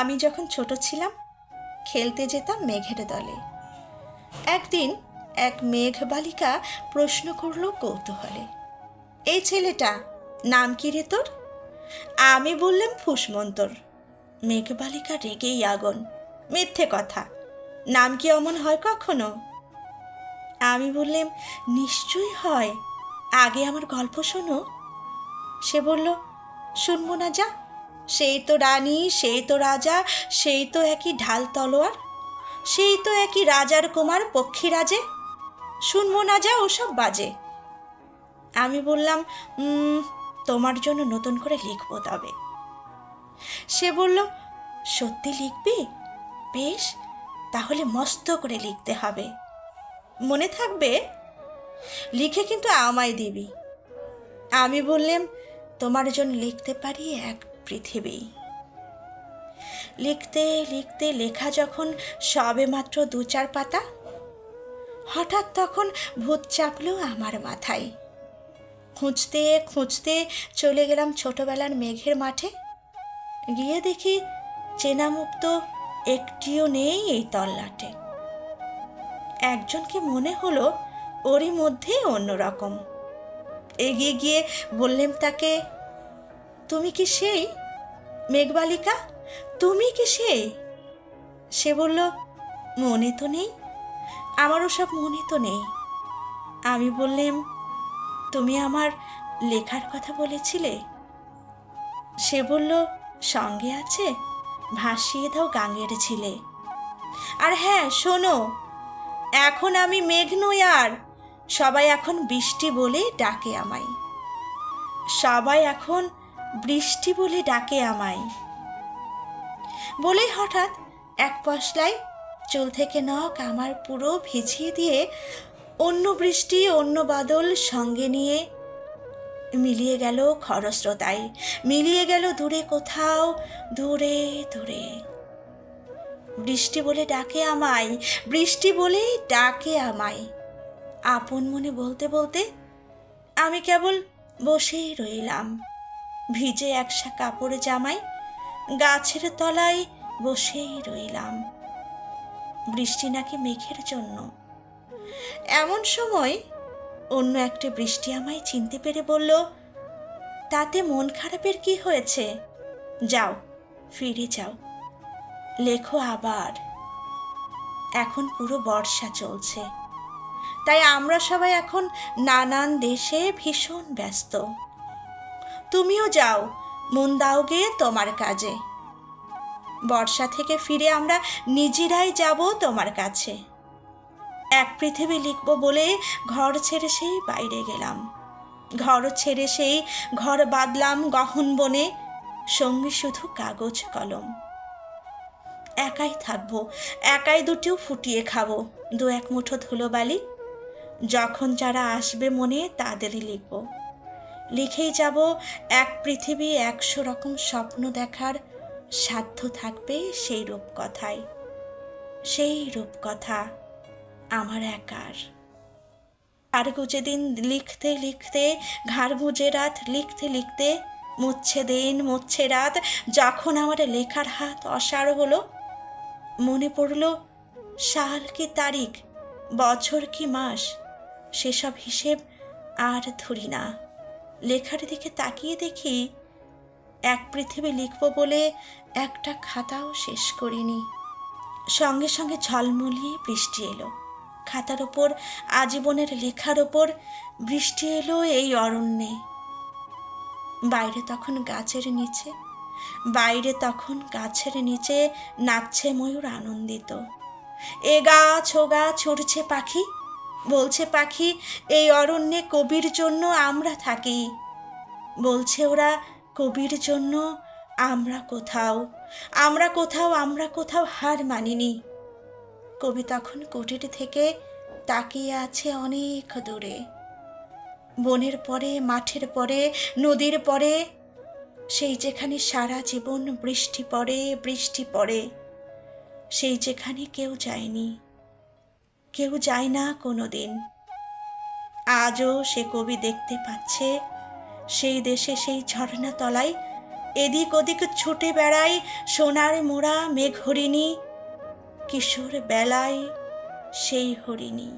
আমি যখন ছোট ছিলাম খেলতে যেতাম মেঘের দলে। একদিন এক মেঘ বালিকা প্রশ্ন করল কৌতূহলে, এই ছেলেটা নাম কি রে তোর? আমি বললাম ফুসমন্তর। মেঘ বালিকা রেগেই আগুন, মিথ্যে কথা, নাম কি অমন হয় কখনো? আমি বললাম, নিশ্চয়ই হয়, আগে আমার গল্প শোনো। সে বলল, শুনবো না যা, সেই তো রানী, সেই তো রাজা, সেই তো একই ঢাল তলোয়ার, সেই তো একই রাজার কুমার পক্ষীরাজে, শুনবো না যা ওসব বাজে। আমি বললাম, তোমার জন্য নতুন করে লিখবো তবে। সে বলল, সত্যি লিখবি? বেশ, তাহলে মস্ত করে লিখতে হবে, মনে থাকবে? লিখে কিন্তু আমায় দিবি। আমি বললাম, তোমার জন্য লিখতে পারি এক পৃথিবী। লিখতে লিখতে লেখা যখন সবে মাত্র 2-4 পাতা, হঠাৎ তখন ভূত চাপলো আমার মাথায়। খুঁজতে খুঁজতে চলে গেলাম ছোটবেলার মেঘের মাঠে। গিয়ে দেখি চেনা মুখ তো একটিও নেই এই তল্লাটে। একজনকে মনে হলো ওরই মধ্যে অন্যরকম। এগিয়ে গিয়ে বললাম তাকে, তুমি কি সেই মেঘবালিকা? তুমি কি সেই? সে বলল, মনে তো নেই, আমারও সব মনে তো নেই। আমি বললাম, তুমি আমার লেখার কথা বলেছিলে। সে বলল, সঙ্গে আছে, ভাসিয়ে দাও গাঙের ঝিলে। আর হ্যাঁ শোনো, এখন আমি মেঘ নই আর, সবাই এখন বৃষ্টি বলে ডাকে আমায়। সবাই এখন বৃষ্টি বলে ডাকে আমায়। বলেই হঠাৎ এক পশলায় চুল থেকে নখ আমার পুরো ভিজিয়ে দিয়ে অন্য বৃষ্টি অন্য বাদল সঙ্গে নিয়ে মিলিয়ে গেল খরস্রোতায়, মিলিয়ে গেল দূরে কোথাও, দূরে দূরে। বৃষ্টি বলে ডাকে আমায়, বৃষ্টি বলে ডাকে আমায়। আপন মনে বলতে বলতে আমি কেবল বসেই রইলাম, ভিজে একসা কাপড় জামাই, গাছের তলায় বসেই রইলাম। বৃষ্টি নাকি মেঘের জন্য। এমন সময় অন্য একটা বৃষ্টি আমায় চিনতে পেরে বলল, তাতে মন খারাপের কি হয়েছে? যাও, ফিরে যাও, লেখো আবার। এখন পুরো বর্ষা চলছে, তাই আমরা সবাই এখন নানান দেশে ভীষণ ব্যস্ত। তুমিও যাও, মন দাও গে তোমার কাজে। বর্ষা থেকে ফিরে আমরা নিজেরাই যাব তোমার কাছে। এক পৃথিবী লিখব বলে ঘর ছেড়ে সেই বাইরে গেলাম, ঘর ছেড়ে সেই ঘর বাঁধলাম গহন বনে, সঙ্গে শুধু কাগজ কলম। একাই থাকবো, একাই দুটিও ফুটিয়ে খাবো 2-1 মুঠো ধুলোবালি। যখন যারা আসবে মনে তাদেরই লিখব, লিখেই যাব এক পৃথিবী 100 রকম স্বপ্ন দেখার সাধ্য থাকবে সেই রূপকথায়। সেই রূপকথা আমার একার। আর গুজে দিন লিখতে লিখতে, ঘাড় গুজে রাত লিখতে লিখতে, মুচ্ছে দিন মুচ্ছে রাত, যখন আমার লেখার হাত অসাড় হলো, মনে পড়ল সাল কি তারিখ, বছর কি মাস, সেসব হিসেব আর ধরি না। লেখার দিকে তাকিয়ে দেখি এক পৃথিবী লিখব বলে একটা খাতাও শেষ করিনি। সঙ্গে সঙ্গে ঝলমলিয়ে বৃষ্টি এলো খাতার ওপর, আজীবনের লেখার ওপর। বৃষ্টি এলো এই অরণ্যে। বাইরে তখন গাছের নিচে, বাইরে তখন গাছের নিচে নাচছে ময়ূর আনন্দিত। এ গাছ ও গাছ উড়ছে পাখি, বলছে পাখি এই অরণ্যে কবির জন্য আমরা থাকি। বলছে ওরা কবির জন্য আমরা কোথাও, আমরা কোথাও, আমরা কোথাও হার মানিনি। কবি তখন কুটির থেকে তাকিয়ে আছে অনেক দূরে, বনের পরে, মাঠের পরে, নদীর পরে, সেই যেখানে সারা জীবন বৃষ্টি পড়ে, বৃষ্টি পড়ে, সেই যেখানে কেউ যায়নি, কেউ যায় না কোনো দিন। আজও সে কবি দেখতে পাচ্ছে সেই দেশে, সেই ঝর্ণা তলায় এদিক ওদিক ছুটে বেড়াই সোনার মোড়া মেঘ হরিণী, কিশোর বেলায় সেই হরিণী।